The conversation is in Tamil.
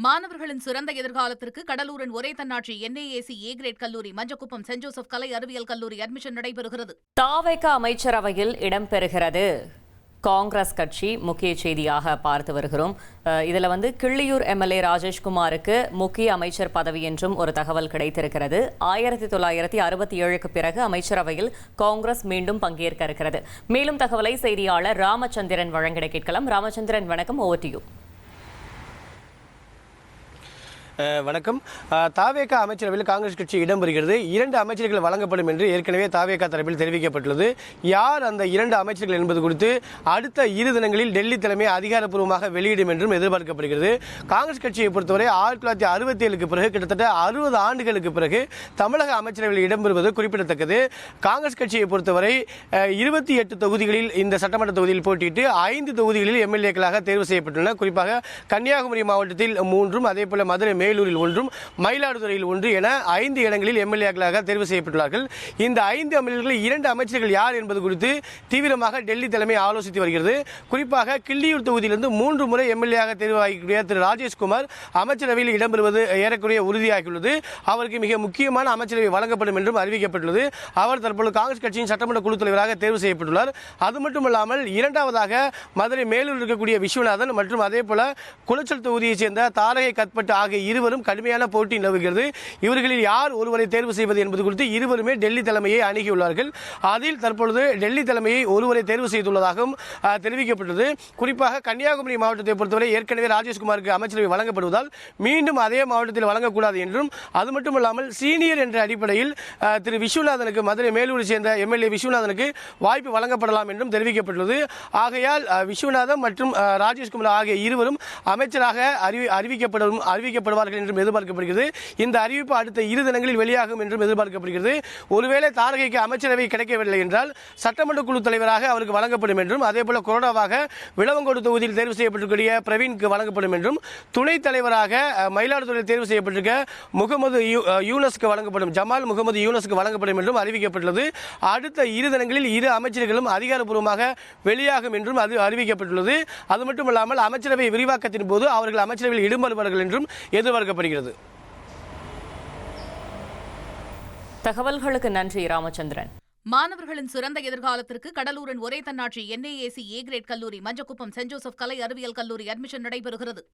மாணவர்களின் சிறந்த எதிர்காலத்திற்கு கடலூரின் ஒரே தன்னாட்சி என்ஏஏசி ஏ கிரேட் கல்லூரி மஞ்சக்குப்பம் சென்ட் ஜோசப் கலை அறிவியல் கல்லூரி அட்மிஷன் நடைபெறுகிறது. தாவேக அமைச்சரவையில் இடம்பெறுகிறது காங்கிரஸ் கட்சி முக்கிய செய்தியாக பார்த்து வருகிறோம். இதுல கிள்ளியூர் எம்எல்ஏ ராஜேஷ்குமாருக்கு முக்கிய அமைச்சர் பதவி என்றும் ஒரு தகவல் கிடைத்திருக்கிறது. 1967க்கு பிறகு அமைச்சரவையில் காங்கிரஸ் மீண்டும் பங்கேற்க இருக்கிறது. மேலும் தகவலை செய்தியாளர் ராமச்சந்திரன் வழங்கிட கேட்கலாம். ராமச்சந்திரன், வணக்கம். Over to you. வணக்கம். தாவேக அமைச்சரவையில் காங்கிரஸ் கட்சி இடம்பெறுகிறது. 2 அமைச்சர்கள் வழங்கப்படும் என்று ஏற்கனவே தாவேக தரப்பில் தெரிவிக்கப்பட்டுள்ளது. யார் அந்த 2 அமைச்சர்கள் என்பது குறித்து அடுத்த 2 தினங்களில் டெல்லி தலைமை அதிகாரப்பூர்வமாக வெளியிடும் என்றும் எதிர்பார்க்கப்படுகிறது. காங்கிரஸ் கட்சியை பொறுத்தவரை 1967க்கு பிறகு கிட்டத்தட்ட 60 ஆண்டுகளுக்கு பிறகு தமிழக அமைச்சரவையில் இடம்பெறுவது குறிப்பிடத்தக்கது. காங்கிரஸ் கட்சியை பொறுத்தவரை 28 தொகுதிகளில் இந்த சட்டமன்ற தொகுதியில் போட்டியிட்டு 5 தொகுதிகளில் எம்எல்ஏக்களாக தேர்வு செய்யப்பட்டுள்ளன. குறிப்பாக கன்னியாகுமரி மாவட்டத்தில் 3, அதேபோல மதுரை மேலூரில் 1, மயிலாடுதுறையில் 1 என 5 இடங்களில் எம்எல்ஏக்களாக தேர்வு செய்யப்பட்டுள்ளார்கள். இந்த 5 எம்எல்ஏக்களில் 2 அமைச்சர்கள் யார் என்பது குறித்து தீவிரமாக டெல்லி தலைமை ஆலோசித்து வருகிறது. குறிப்பாக கிள்ளியூர் தொகுதியிலிருந்து 3 முறை எம்எல்ஏயாக தேர்வாகிய திரு ராஜேஷ்குமார் அமைச்சரவையில் இடம்பெறுவது ஏறக்குறைய உறுதியாகியுள்ளது. அவருக்கு மிக முக்கியமான அமைச்சரவை வழங்கப்படும் என்றும் அறிவிக்கப்பட்டுள்ளது. அவர் தற்போது காங்கிரஸ் கட்சியின் சட்டமன்ற குழு தலைவராக தேர்வு செய்யப்பட்டுள்ளார். அது மட்டுமல்லாமல் 2வதாக மதுரை மேலூர் இருக்கக்கூடிய விஸ்வநாதன் மற்றும் அதேபோல குளச்சல் தொகுதியைச் சேர்ந்த தாரகை கத்பட் ஆகிய இருவரும் கடுமையான போட்டி நிலவுகிறது. இவர்களில் யார் ஒருவரை தேர்வு செய்வது என்பது குறித்து இருவருமே டெல்லி தலைமையை அணுகியுள்ளார்கள். அதில் தற்பொழுது டெல்லி தலைமையை ஒருவரை தேர்வு செய்துள்ளதாகவும் தெரிவிக்கப்பட்டது. குறிப்பாக கன்னியாகுமரி மாவட்டத்தை பொறுத்தவரை ஏற்கனவே ராஜேஷ்குமாருக்கு அமைச்சரவை வழங்கப்படுவதால் மீண்டும் அதே மாவட்டத்தில் வழங்கக்கூடாது என்றும், அது மட்டுமல்லாமல் சீனியர் என்ற அடிப்படையில் திரு விஸ்வநாதனுக்கு, மதுரை மேலூரை சேர்ந்த எம்எல்ஏ விஸ்வநாதனுக்கு வாய்ப்பு வழங்கப்படலாம் என்றும் தெரிவிக்கப்பட்டுள்ளது. ஆகையால் விஸ்வநாதன் மற்றும் ராஜேஷ்குமார் ஆகிய இருவரும் அமைச்சராக அறிவிக்கப்படுவார்கள் என்றும் எதிர்பார்க்கப்படுகிறது. இந்த அறிவிப்பு அடுத்த 2 தினங்களில் வெளியாகும் என்றும் எதிர்பார்க்கப்படுகிறது. ஒருவேளை தாரகைக்கு அமைச்சரவை கிடைக்கவில்லை என்றால் சட்டமன்ற குழு தலைவராக அவருக்கு வழங்கப்படும் என்றும், அதேபோல கொரோனாவாக விளவங்கோடு தொகுதியில் தேர்வு செய்யப்பட்டிருக்கிற பிரவீனுக்கு வழங்கப்படும் என்றும், துணைத் தலைவராக மயிலாடுதுறையில் தேர்வு செய்யப்பட்டிருக்க முகமது யூனஸ்க்கு வழங்கப்படும், ஜமால் முகமது யூனஸ்க்கு வழங்கப்படும் என்றும் அறிவிக்கப்பட்டுள்ளது. அடுத்த 2 தினங்களில் 2 அமைச்சர்களும் அதிகாரப்பூர்வமாக வெளியாகும் என்றும் அது அறிவிக்கப்பட்டுள்ளது. அது மட்டுமல்லாமல் அமைச்சரவை விரிவாக்கத்தின் போது அவர்கள் அமைச்சரவையில் இடம்பெறுவார்கள் என்றும் எதிர்பார்க்கப்படுகிறது. தகவல்களுக்கு நன்றி ராமச்சந்திரன். மாணவர்களின் சிறந்த எதிர்காலத்திற்கு கடலூரின் ஒரே தன்னாட்சி என்ஏஏசி ஏ கிரேட் கல்லூரி மஞ்சக்குப்பம் சென்ட் ஜோசப் கலை அறிவியல் கல்லூரி அட்மிஷன் நடைபெறுகிறது.